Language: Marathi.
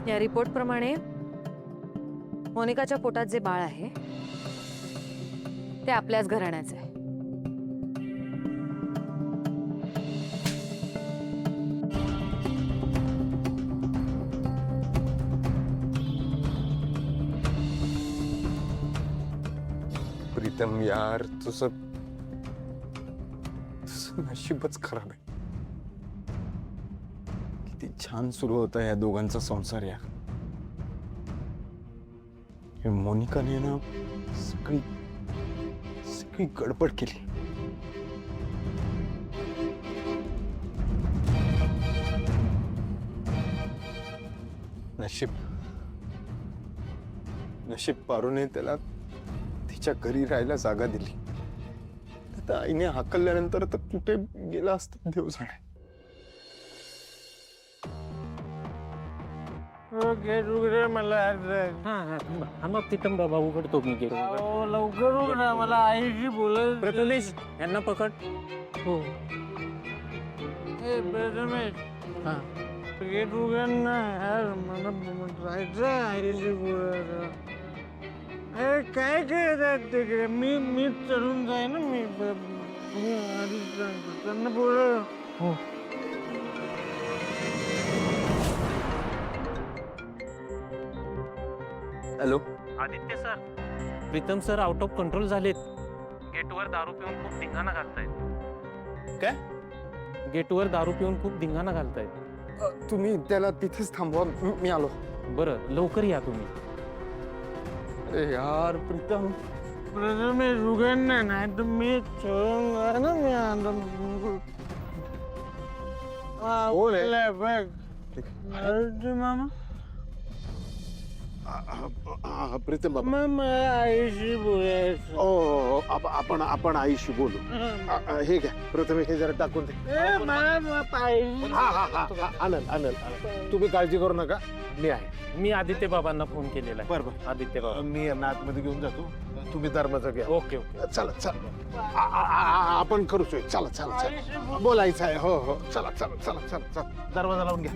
या रिपोर्ट प्रमाणे मोनिकाच्या पोटात जे बाळ आहे ते आपल्याच घराण्याचे आहे. प्रीतम यार तुझं नशीबच खराब आहे. किती छान सुरू होता या दोघांचा संसार यार. हे मोनिकाने ना सगळी सगळी गडबड केली. नशीब नशीब पारूने त्याला तिच्या घरी राहायला जागा दिली. आता आईने हाकलल्यानंतर तर कुठे गेला असता देव जाणे. मला तिथं बाबा उघडतो मी गेट. लवकर उघडा, मला आईशी बोलायचं. प्रथमेश यांना पकड. हो प्रथमेश, हा गेट उघड ना यार, मला जायचं आईशी बोलायचं. अरे काय करतात तिकडे? मी चढून जाईन ना. मी आधीच सांगतो त्यांना बोल. हो hello Aditya sir, Pritam sir out of control झालेत. गेटवर दारू पिऊन खूप धिंगाणा घालतायत. काय? गेटवर दारू पिऊन खूप धिंगाणा घालतायत. तुम्ही त्याला तिथेच थांबवा, मी आलो. बरं लवकर या तुम्ही. अरे यार प्रीतम, प्रथमेश उघड नाही तर मी चढून जाईन ना. मी आता कोण आहे? बघ अरे मामा, प्रीतम बाबा. मग मला आईशी बोलायचं. आपण आईशी बोलू. हे घ्या प्रथमेश, हे जरा टाकून दे. मला पाहिजे. आनंद तुम्ही काळजी करू नका, मी आहे. मी आदित्य बाबांना फोन केलेला आहे. बरोबर, आदित्य बाबा. मी यांना आतमध्ये घेऊन जातो. तुम्ही दरवाजा घ्या. Okay okay. चला आपण करू सोय. चला बोलायचं आहे. हो चला दरवाजा लावून घ्या.